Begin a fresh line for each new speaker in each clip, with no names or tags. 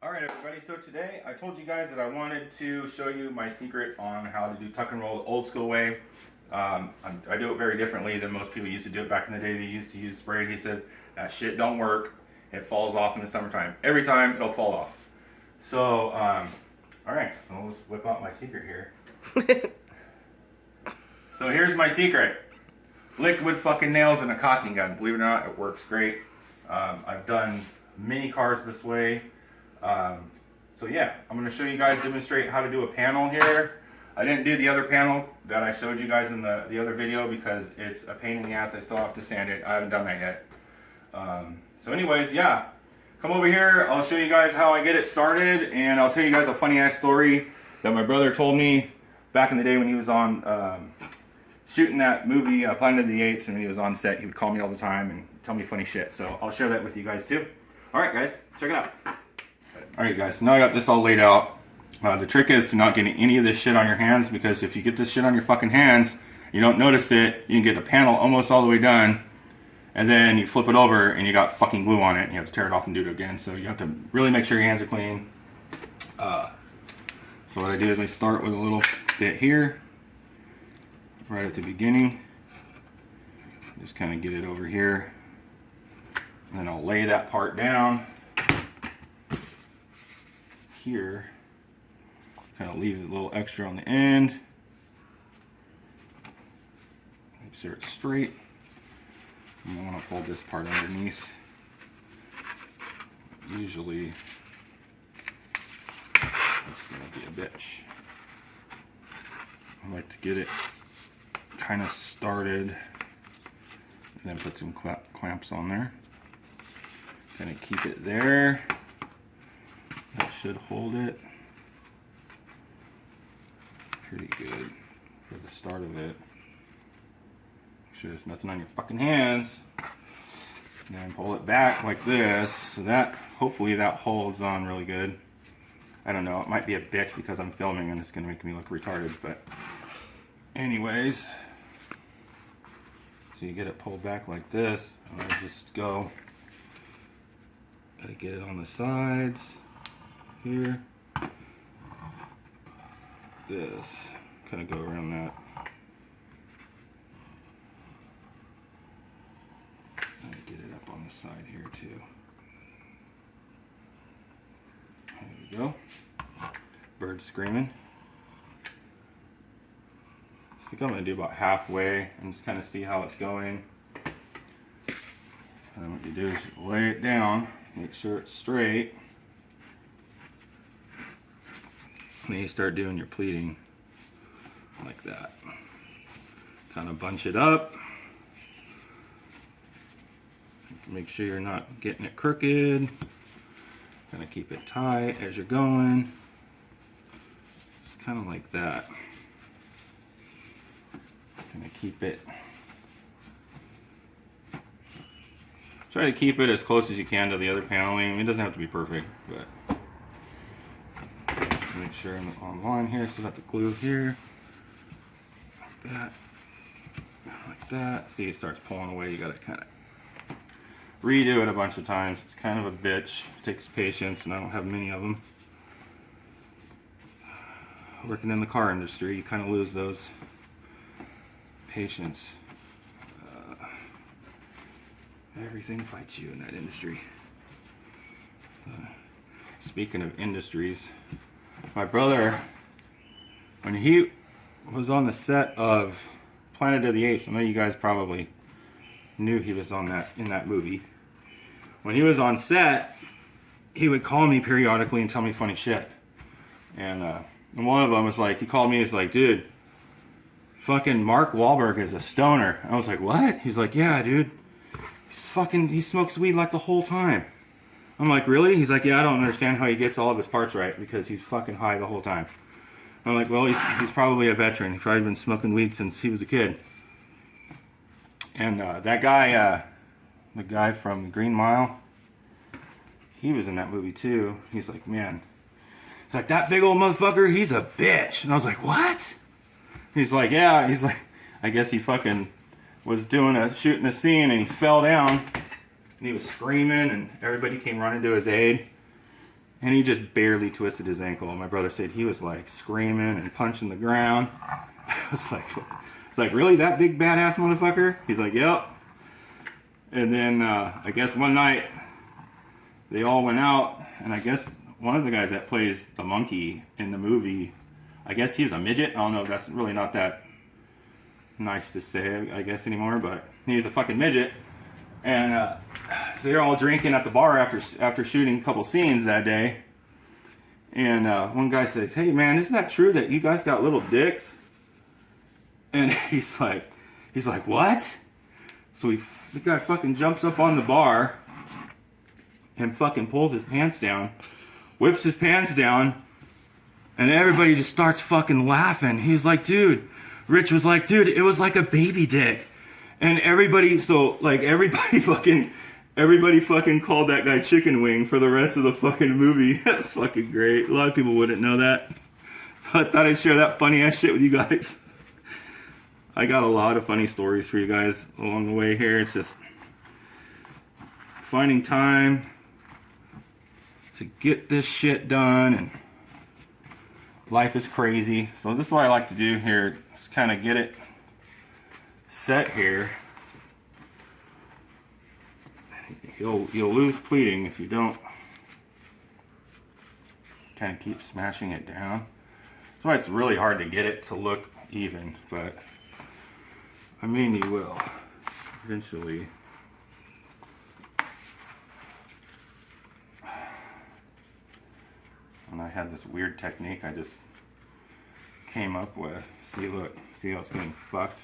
Alright everybody, so today I told you guys that I wanted to show you my secret on how to do tuck and roll the old school way. I do it very differently than most people used to do it back in the day. They used to use spray adhesive. That shit don't work. It falls off in the summertime. Every time it'll fall off. So, alright, I'll just whip out my secret here. So here's my secret. Liquid fucking nails and a caulking gun. Believe it or not, it works great. I've done many cars this way. So yeah, I'm going to show you guys, demonstrate how to do a panel here. I didn't do the other panel that I showed you guys in the other video because it's a pain in the ass. I still have to sand it. I haven't done that yet. So anyways, yeah, come over here. I'll show you guys how I get it started, and I'll tell you guys a funny ass story that my brother told me back in the day when he was on shooting that movie Planet of the Apes, and when he was on set he would call me all the time and tell me funny shit. So I'll share that with you guys too. Alright guys, check it out. Alright guys, so now I got this all laid out. The trick is to not get any of this shit on your hands, because if you get this shit on your fucking hands, you don't notice it, you can get the panel almost all the way done, and then you flip it over and you got fucking glue on it, and you have to tear it off and do it again. So you have to really make sure your hands are clean. So what I do is I start with a little bit here, right at the beginning. Just kind of get it over here, and then I'll lay that part down here, kind of leave a little extra on the end, make sure it's straight. And I want to fold this part underneath. Usually it's going to be a bitch. I like to get it kind of started and then put some clamps on there, kind of keep it there. That should hold it pretty good for the start of it. Make sure there's nothing on your fucking hands. And then pull it back like this, so that hopefully that holds on really good. I don't know, it might be a bitch because I'm filming and it's gonna make me look retarded, but anyways. So you get it pulled back like this, and I just go, gotta get it on the sides here. This, kind of go around that. And get it up on the side here too. There we go. Bird screaming. I think I'm going to do about halfway and just kind of see how it's going. And then what you do is you lay it down, make sure it's straight. And then you start doing your pleating like that. Kind of bunch it up. Make sure you're not getting it crooked. Kind of keep it tight as you're going. Just kind of like that. Kind of keep it. Try to keep it as close as you can to the other paneling. It doesn't have to be perfect, but make sure I'm on line here. So got the glue here, like that. See, it starts pulling away. You got to kind of redo it a bunch of times. It's kind of a bitch. It takes patience, and I don't have many of them. Working in the car industry, you kind of lose those patience. Everything fights you in that industry. Speaking of industries, my brother, when he was on the set of Planet of the Apes, I know you guys probably knew he was on that in that movie. When he was on set, he would call me periodically and tell me funny shit. And one of them was like, he called me, he's like, dude, fucking Mark Wahlberg is a stoner. I was like, what? He's like, yeah, dude. He smokes weed like the whole time. I'm like, really? He's like, yeah, I don't understand how he gets all of his parts right, because he's fucking high the whole time. I'm like, well, he's probably a veteran. He's probably been smoking weed since he was a kid. And that guy, the guy from Green Mile, he was in that movie too. He's like, man, it's like, that big old motherfucker, he's a bitch. And I was like, what? He's like, yeah, he's like, I guess he fucking was shooting a scene and he fell down and he was screaming and everybody came running to his aid. And he just barely twisted his ankle. And my brother said he was like screaming and punching the ground. It's like, really, that big badass motherfucker? He's like, yep. And then I guess one night they all went out, and I guess one of the guys that plays the monkey in the movie, I guess he was a midget. I don't know if that's really not that nice to say, I guess, anymore, but he was a fucking midget. And so they're all drinking at the bar after shooting a couple scenes that day. And one guy says, hey man, isn't that true that you guys got little dicks? And he's like, what? So the guy fucking jumps up on the bar and fucking pulls his pants down, whips his pants down, and everybody just starts fucking laughing. He's like, dude, Rich was like, dude, it was like a baby dick. And everybody fucking called that guy Chicken Wing for the rest of the fucking movie. That's fucking great. A lot of people wouldn't know that. I thought I'd share that funny ass shit with you guys. I got a lot of funny stories for you guys along the way here. It's just finding time to get this shit done, and life is crazy. So this is what I like to do here, just kind of get it set here. You'll lose pleating if you don't kind of keep smashing it down. That's why it's really hard to get it to look even, but I mean you will eventually. And I had this weird technique I just came up with. See, look, see how it's getting fucked?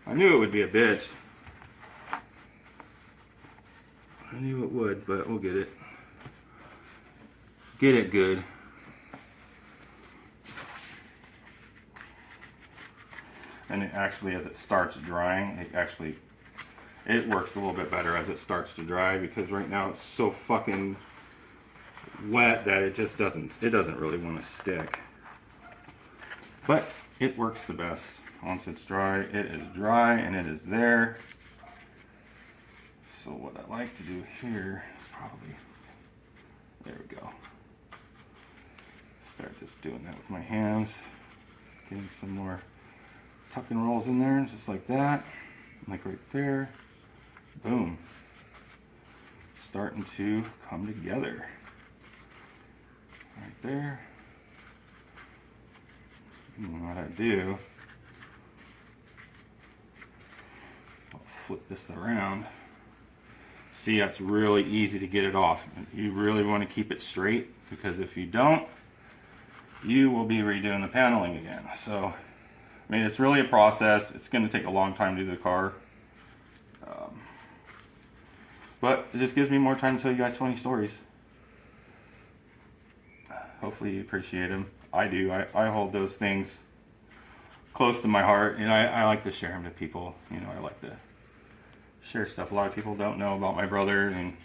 I knew it would be a bitch. I knew it would, but we'll get it. Get it good. And it actually, as it starts drying, it works a little bit better as it starts to dry, because right now it's so fucking wet that it doesn't really want to stick. But it works the best. Once it's dry, it is dry and it is there. So what I like to do here is probably, there we go. Start just doing that with my hands. Getting some more tuck and rolls in there, just like that. Like right there. Boom. Starting to come together. Right there. And what I do, I'll flip this around. See, that's really easy to get it off. You really want to keep it straight, because if you don't, you will be redoing the paneling again. So, I mean, it's really a process. It's going to take a long time to do the car. But it just gives me more time to tell you guys funny stories. Hopefully you appreciate them. I do. I hold those things close to my heart, and I like to share them to people. You know, I like to share stuff a lot of people don't know about my brother, and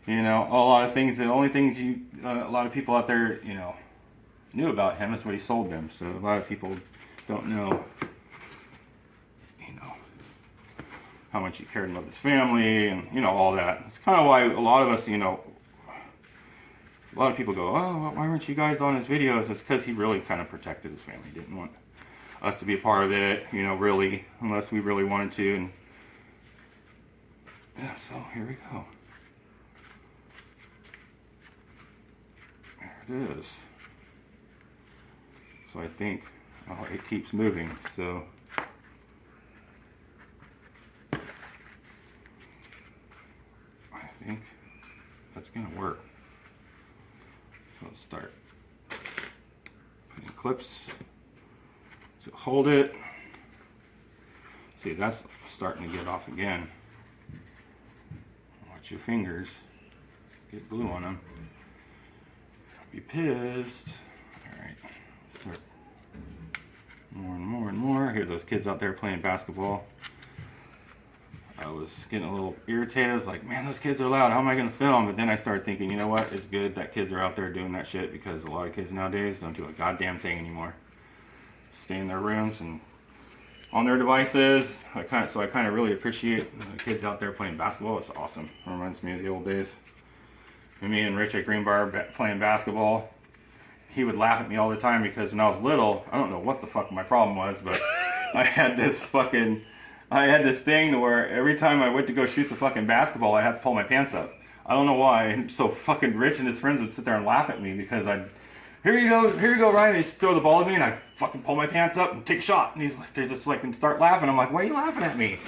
you know, a lot of things. The only things a lot of people out there, you know, knew about him is what he sold them. So a lot of people don't know, you know, how much he cared and loved his family, and you know, all that. It's kind of why a lot of us, you know, a lot of people go, oh, why weren't you guys on his videos? It's because he really kind of protected his family. He didn't want us to be a part of it, you know, really, unless we really wanted to. And yeah, so here we go. There it is. So I think, oh, it keeps moving, so I think that's gonna work. So let's start putting clips to hold it. See, that's starting to get off again. Watch your fingers get glue on them. Be pissed. Alright, start more and more and more. I hear those kids out there playing basketball. I was getting a little irritated. I was like, man, those kids are loud. How am I going to film? But then I started thinking, you know what? It's good that kids are out there doing that shit, because a lot of kids nowadays don't do a goddamn thing anymore. Stay in their rooms and on their devices. So I kind of really appreciate the kids out there playing basketball. It's awesome. It reminds me of the old days. Me and Rich at Green Bar playing basketball. He would laugh at me all the time because when I was little, I don't know what the fuck my problem was, but I had this thing to where every time I went to go shoot the fucking basketball, I had to pull my pants up. I don't know why. And so fucking Rich and his friends would sit there and laugh at me because here you go, Ryan. They just throw the ball at me and I fucking pull my pants up and take a shot. And they just like and start laughing. I'm like, why are you laughing at me?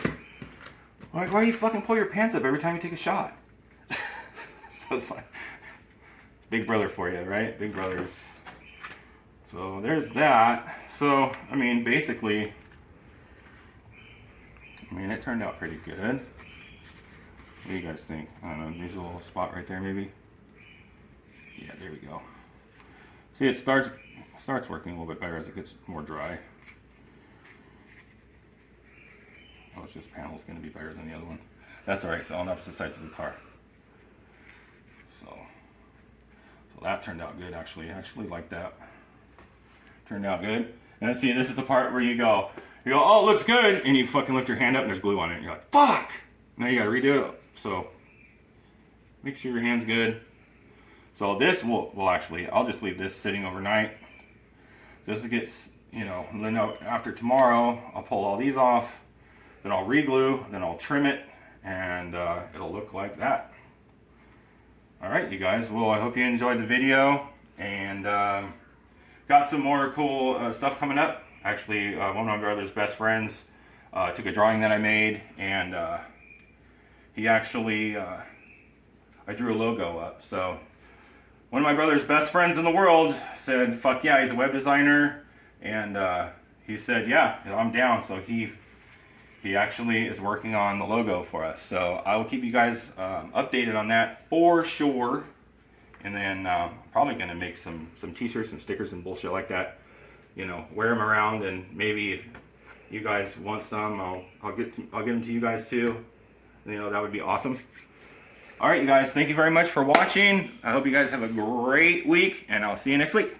Like, why do you fucking pull your pants up every time you take a shot? So it's like big brother for you, right? Big brothers. So there's that. So I mean, basically, it turned out pretty good. What do you guys think? I don't know, there's a little spot right there maybe. Yeah, there we go. See, it starts working a little bit better as it gets more dry. Oh, it's just panel's going to be better than the other one. That's alright, so on opposite sides of the car. So that turned out good actually. I actually like that. Turned out good. And then see, this is the part where you go, oh, it looks good, and you fucking lift your hand up and there's glue on it, and you're like, fuck! Now you gotta redo it. So make sure your hand's good. So this will actually, I'll just leave this sitting overnight. Just to get, and then after tomorrow, I'll pull all these off, then I'll re-glue, then I'll trim it, and it'll look like that. Alright, you guys, well, I hope you enjoyed the video, and got some more cool stuff coming up. Actually, one of my brother's best friends took a drawing that I made, and he actually, I drew a logo up. So one of my brother's best friends in the world said, fuck yeah, he's a web designer, and he said, yeah, I'm down. So he actually is working on the logo for us. So I will keep you guys updated on that for sure. And then probably gonna make some t-shirts and stickers and bullshit like that. Wear them around, and maybe if you guys want some, I'll give them to you guys too. That would be awesome. All right, you guys, thank you very much for watching. I hope you guys have a great week, and I'll see you next week.